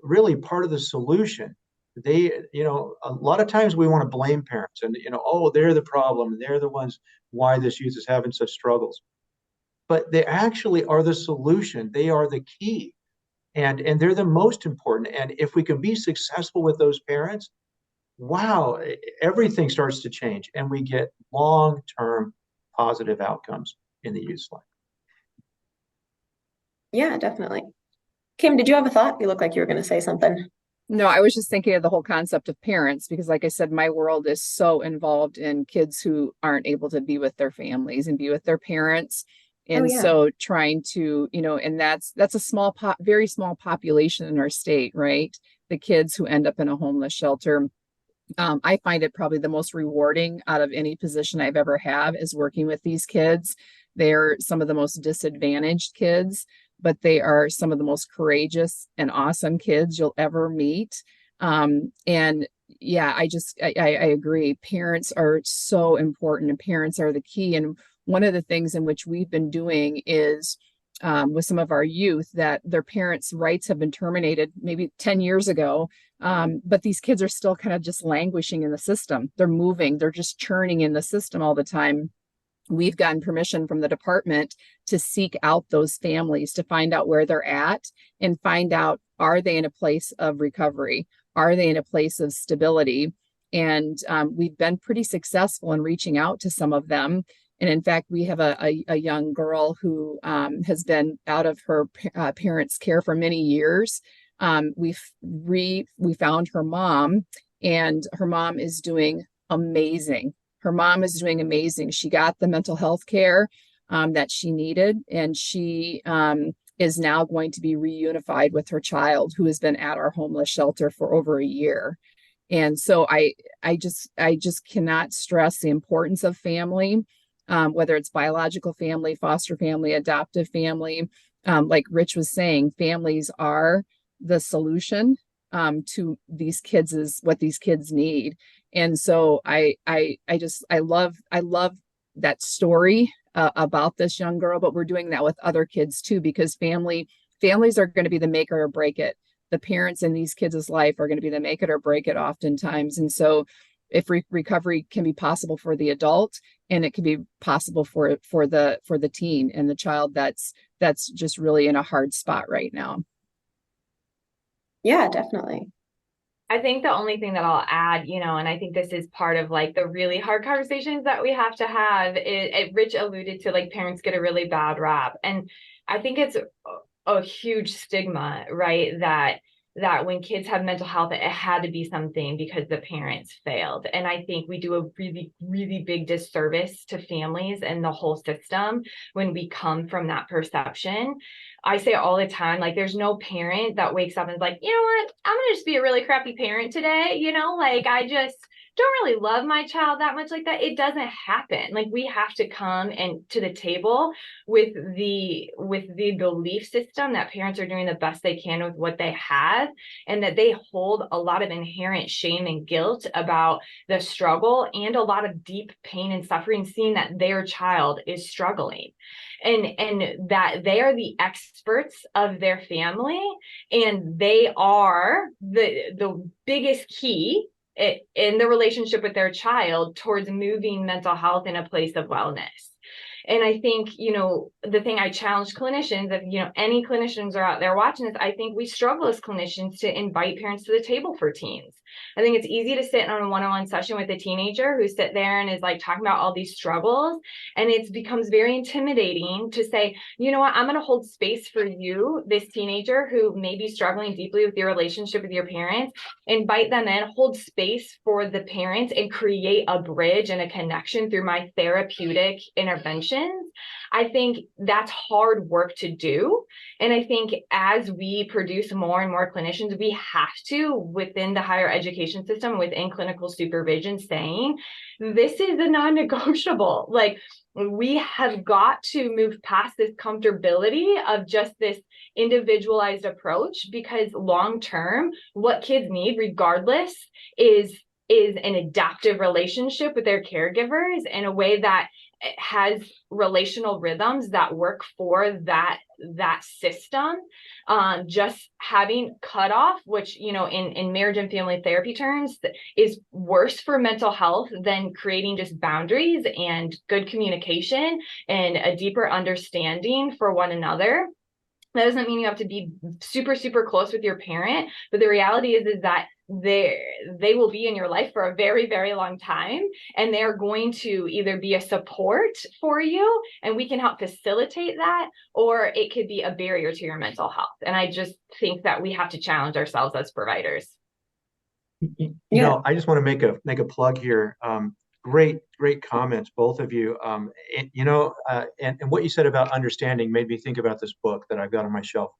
really part of the solution. They, a lot of times we want to blame parents and, oh, they're the problem. They're the ones why this youth is having such struggles. But they actually are the solution. They are the key. And they're the most important. And if we can be successful with those parents, wow, everything starts to change and we get long-term positive outcomes in the youth's life. Yeah, definitely. Kim, did you have a thought? You look like you were going to say something. No, I was just thinking of the whole concept of parents, because like I said, my world is so involved in kids who aren't able to be with their families and be with their parents. And so trying to, and that's a very small population in our state, right? The kids who end up in a homeless shelter. I find it probably the most rewarding out of any position I've ever had is working with these kids. They're some of the most disadvantaged kids, but they are some of the most courageous and awesome kids you'll ever meet. And yeah, I agree. Parents are so important, and parents are the key. And one of the things in which we've been doing is with some of our youth that their parents' rights have been terminated maybe 10 years ago. But these kids are still kind of just languishing in the system. They're moving, they're just churning in the system all the time. We've gotten permission from the department to seek out those families to find out where they're at and find out, are they in a place of recovery? Are they in a place of stability? And we've been pretty successful in reaching out to some of them. And in fact, we have a young girl who has been out of her parents' care for many years. We found her mom, and her mom is doing amazing. Her mom is doing amazing. She got the mental health care that she needed, and she is now going to be reunified with her child who has been at our homeless shelter for over a year. And so I just cannot stress the importance of family, whether it's biological family, foster family, adoptive family. Like Rich was saying, families are the solution to these kids, is what these kids need. And so I love that story about this young girl, but we're doing that with other kids too, because families are going to be the make it or break it. The parents in these kids' life are going to be the make it or break it oftentimes. And so if recovery can be possible for the adult, and it can be possible for the teen and the child that's just really in a hard spot right now. Yeah, definitely. I think the only thing that I'll add, and I think this is part of like the really hard conversations that we have to have, Rich alluded to, like, parents get a really bad rap. And I think it's a huge stigma, right? That when kids have mental health, it had to be something because the parents failed. And I think we do a really, really big disservice to families and the whole system when we come from that perception. I say all the time, like, there's no parent that wakes up and is like, you know what, I'm gonna just be a really crappy parent today. Like, I just don't really love my child that much like that. It doesn't happen. Like, we have to come and to the table with the belief system that parents are doing the best they can with what they have, and that they hold a lot of inherent shame and guilt about the struggle, and a lot of deep pain and suffering, seeing that their child is struggling, and that they are the experts of their family, and they are the biggest key in the relationship with their child towards moving mental health in a place of wellness. And I think, the thing I challenge clinicians, if, any clinicians are out there watching this, I think we struggle as clinicians to invite parents to the table for teens. I think it's easy to sit on a one-on-one session with a teenager who sit there and is like talking about all these struggles. And it becomes very intimidating to say, you know what, I'm going to hold space for you, this teenager who may be struggling deeply with your relationship with your parents, invite them in, hold space for the parents, and create a bridge and a connection through my therapeutic interventions. I think that's hard work to do. And I think as we produce more and more clinicians, we have to, within the higher education system, within clinical supervision, saying, this is a non-negotiable. Like, we have got to move past this comfortability of just this individualized approach, because long-term, what kids need, regardless, is an adaptive relationship with their caregivers in a way that has relational rhythms that work for that system. Just having cutoff, which, in marriage and family therapy terms, is worse for mental health than creating just boundaries and good communication and a deeper understanding for one another. That doesn't mean you have to be super, super close with your parent, but the reality is that they will be in your life for a very, very long time, and they're going to either be a support for you, and we can help facilitate that, or it could be a barrier to your mental health. And I just think that we have to challenge ourselves as providers. I just want to make a plug here. Great comments, both of you. And what you said about understanding made me think about this book that I've got on my shelf.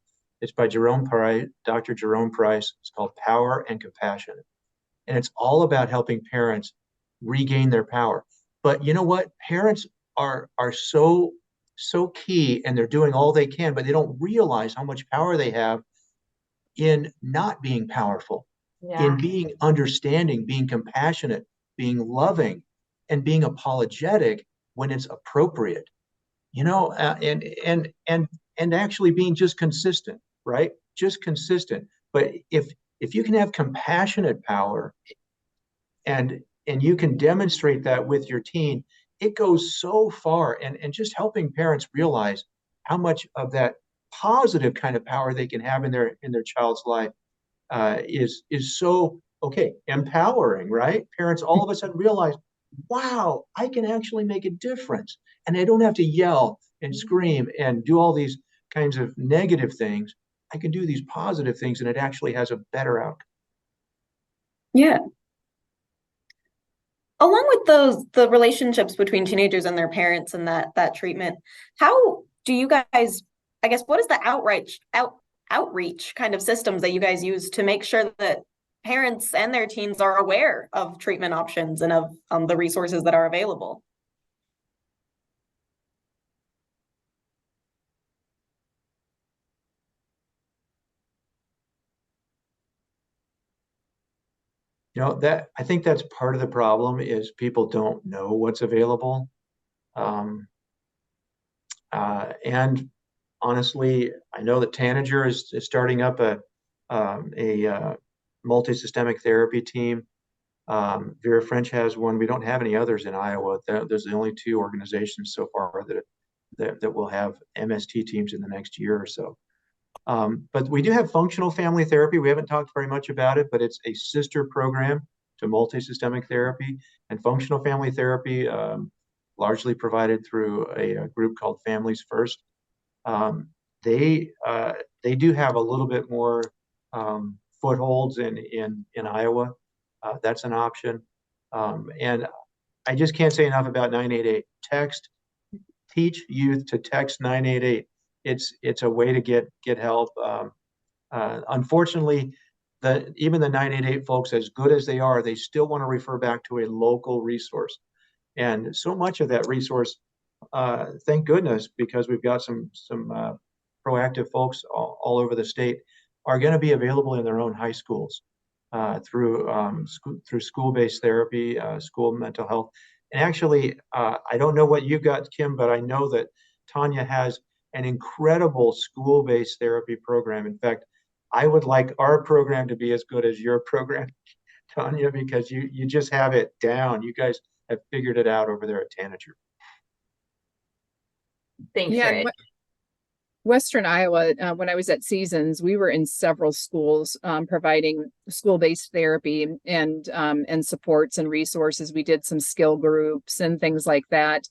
It's by Dr. Jerome Price. It's called Power and Compassion. And it's all about helping parents regain their power. But you know what? Parents are so key, and they're doing all they can, but they don't realize how much power they have in not being powerful. Yeah. being understanding, being compassionate, being loving, and being apologetic when it's appropriate. And actually being just consistent, right? Just consistent. But if you can have compassionate power and you can demonstrate that with your teen, it goes so far. And just helping parents realize how much of that positive kind of power they can have in their child's life is so okay, empowering, right? Parents all of a sudden realize, wow, I can actually make a difference. And I don't have to yell and scream and do all these kinds of negative things. I can do these positive things and it actually has a better outcome. Yeah. Along with the relationships between teenagers and their parents and that treatment, how do you guys, I guess, what is the outreach kind of systems that you guys use to make sure that parents and their teens are aware of treatment options and of the resources that are available? That I think that's part of the problem is people don't know what's available. Um, and honestly, I know that Tanager is starting up a multi-systemic therapy team. Vera French has one. We don't have any others in Iowa. There's the only two organizations so far that will have MST teams in the next year or so. But we do have functional family therapy. We haven't talked very much about it, but it's a sister program to multi-systemic therapy and functional family therapy, largely provided through a group called Families First. Um, they do have a little bit more footholds in Iowa. That's an option. And I just can't say enough about 988. Teach youth to text 988. It's a way to get help. Unfortunately, even the 988 folks, as good as they are, they still want to refer back to a local resource. And so much of that resource, thank goodness, because we've got some proactive folks all over the state, are going to be available in their own high schools through school-based therapy, school mental health. And actually, I don't know what you've got, Kim, but I know that Tanya has an incredible school-based therapy program. In fact, I would like our program to be as good as your program, Tanya, because you just have it down. You guys have figured it out over there at Tanager. Thanks, Yeah, Rich. Western Iowa, when I was at Seasons, we were in several schools providing school-based therapy and supports and resources. We did some skill groups and things like that.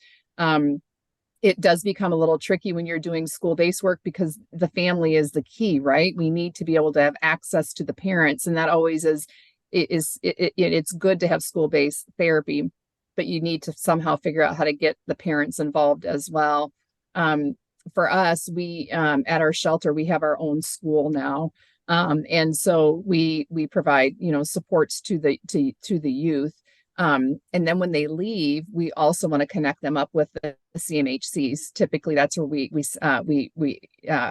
It does become a little tricky when you're doing school-based work because the family is the key, right? We need to be able to have access to the parents, and that always it's good to have school-based therapy, but you need to somehow figure out how to get the parents involved as well. For us, we at our shelter, we have our own school now. And so we provide, supports to the youth. And then when they leave, we also want to connect them up with the CMHCs. Typically, that's where we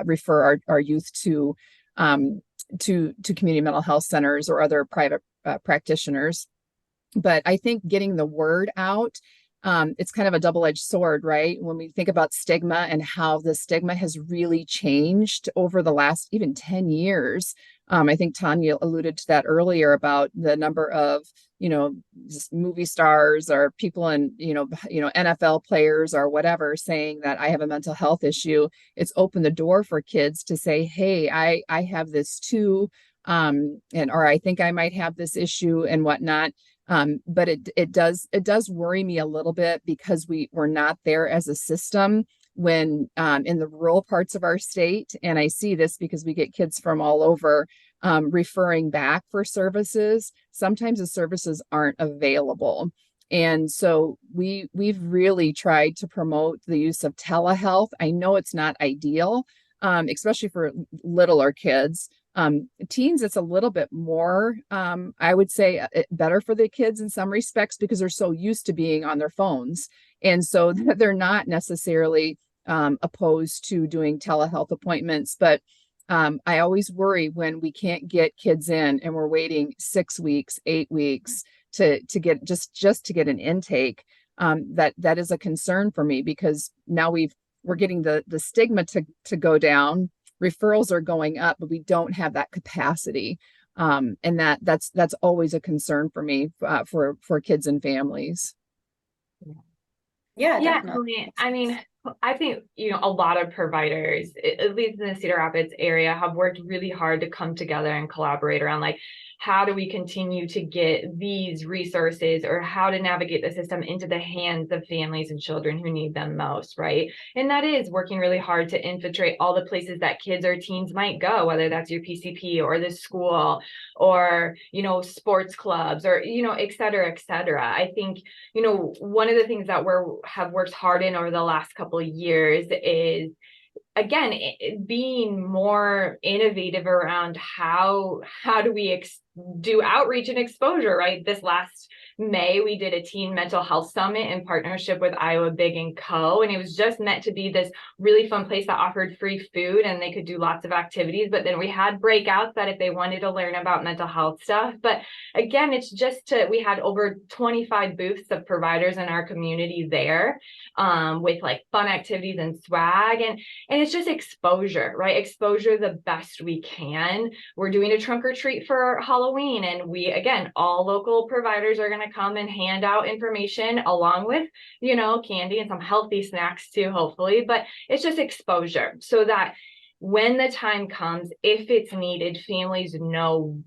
refer our youth to community mental health centers or other private practitioners. But I think getting the word out, it's kind of a double-edged sword, right? When we think about stigma and how the stigma has really changed over the last even 10 years. I think Tanya alluded to that earlier about the number of, just movie stars or people in, NFL players or whatever saying that I have a mental health issue. It's opened the door for kids to say, hey, I have this too. Or I think I might have this issue and whatnot. But it does worry me a little bit because we're not there as a system when in the rural parts of our state. And I see this because we get kids from all over referring back for services. Sometimes the services aren't available. And so we've really tried to promote the use of telehealth. I know it's not ideal, especially for littler kids. Teens, it's a little bit more, I would say, better for the kids in some respects because they're so used to being on their phones. And so they're not necessarily opposed to doing telehealth appointments. But I always worry when we can't get kids in and we're waiting 6 weeks, 8 weeks to get just to get an intake. That is a concern for me because now we're getting the stigma to go down. Referrals are going up, but we don't have that capacity. And that's always a concern for me, for kids and families. Yeah, Yeah, definitely. I mean, I think, a lot of providers, at least in the Cedar Rapids area, have worked really hard to come together and collaborate around like, how do we continue to get these resources or how to navigate the system into the hands of families and children who need them most, right? And that is working really hard to infiltrate all the places that kids or teens might go, whether that's your PCP or the school or, sports clubs or, et cetera, et cetera. I think one of the things that have worked hard in over the last couple of years is, again, being more innovative around how do we do outreach and exposure, right? This last May, we did a teen mental health summit in partnership with Iowa Big and Co. And it was just meant to be this really fun place that offered free food and they could do lots of activities. But then we had breakouts that if they wanted to learn about mental health stuff. But again, it's we had over 25 booths of providers in our community there, with like fun activities and swag. And it's just exposure, right? Exposure the best we can. We're doing a trunk or treat for Halloween. And again, all local providers are going to come and hand out information along with, candy and some healthy snacks too, hopefully. But it's just exposure so that when the time comes, if it's needed, families know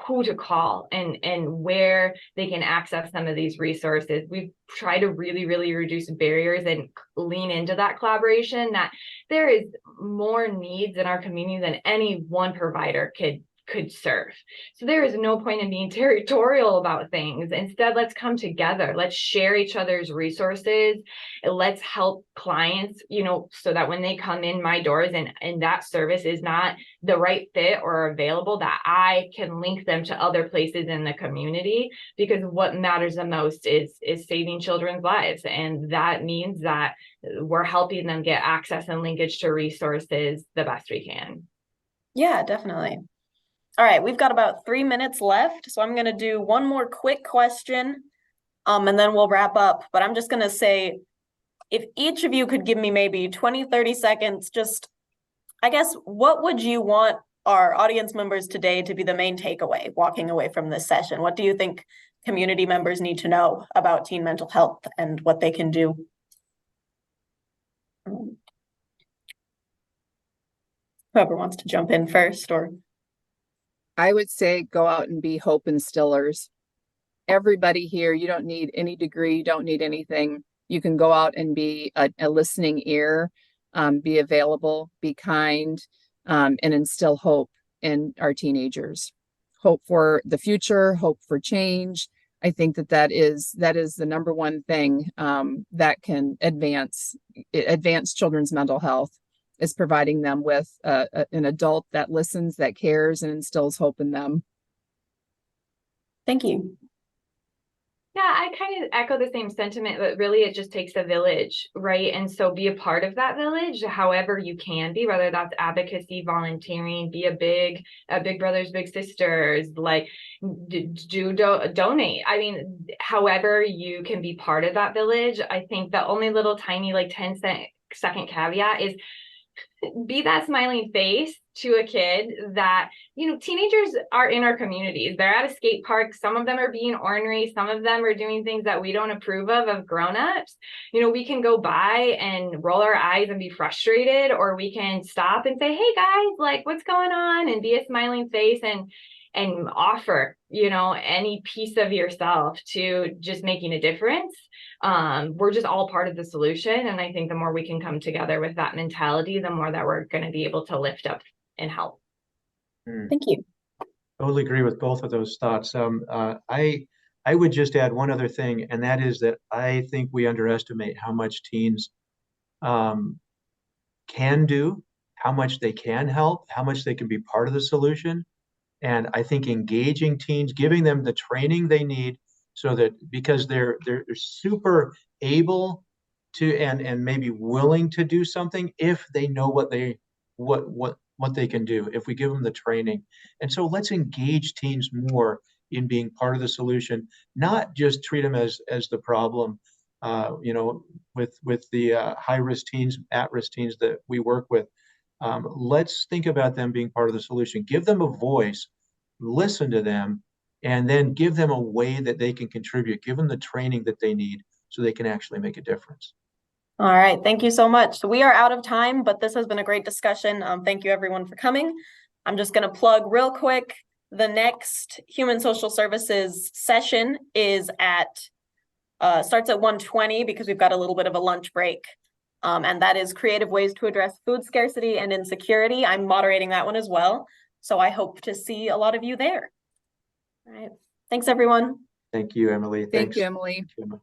who to call and where they can access some of these resources. We've tried to really, really reduce barriers and lean into that collaboration, that there is more needs in our community than any one provider could serve. So there is no point in being territorial about things. Instead, let's come together. Let's share each other's resources. Let's help clients, so that when they come in my doors and that service is not the right fit or available, that I can link them to other places in the community, because what matters the most is saving children's lives. And that means that we're helping them get access and linkage to resources the best we can. Yeah, definitely. All right, we've got about 3 minutes left, so I'm going to do one more quick question, and then we'll wrap up. But I'm just going to say, if each of you could give me maybe 20, 30 seconds, just, I guess, what would you want our audience members today to be the main takeaway walking away from this session? What do you think community members need to know about teen mental health and what they can do? Whoever wants to jump in first, or... I would say go out and be hope instillers. Everybody here, you don't need any degree, you don't need anything. You can go out and be a listening ear, be available, be kind, and instill hope in our teenagers. Hope for the future, hope for change. I think that is the number one thing that can advance children's mental health, is providing them with an adult that listens, that cares, and instills hope in them. Thank you. Yeah, I kind of echo the same sentiment, but really it just takes a village, right? And so be a part of that village, however you can be, whether that's advocacy, volunteering, be a big brothers, big sisters, like donate. I mean, however you can be part of that village. I think the only little tiny like 10-second caveat is be that smiling face to a kid that, teenagers are in our communities. They're at a skate park. Some of them are being ornery. Some of them are doing things that we don't approve of grown-ups. We can go by and roll our eyes and be frustrated, or we can stop and say, hey guys, like, what's going on? And be a smiling face and offer, any piece of yourself to just making a difference. We're just all part of the solution. And I think the more we can come together with that mentality, the more that we're going to be able to lift up and help. Thank you. Totally agree with both of those thoughts. I would just add one other thing, and that is that I think we underestimate how much teens can do, how much they can help, how much they can be part of the solution. And I think engaging teens, giving them the training they need, so that because they're super able to and maybe willing to do something if they know what what they can do if we give them the training. And so let's engage teens more in being part of the solution, not just treat them as the problem. You know, with the high-risk teens, at-risk teens that we work with, let's think about them being part of the solution. Give them a voice, listen to them, and then give them a way that they can contribute. Give them the training that they need so they can actually make a difference. All right, thank you so much. So we are out of time, but this has been a great discussion. Thank you everyone for coming. I'm just going to plug real quick. The next Human Social Services session is starts at 1:20 because we've got a little bit of a lunch break. And that is Creative Ways to Address Food Scarcity and Insecurity. I'm moderating that one as well. So I hope to see a lot of you there. All right. Thanks, everyone. Thank you, Emily. Thank you, Emily. Thanks.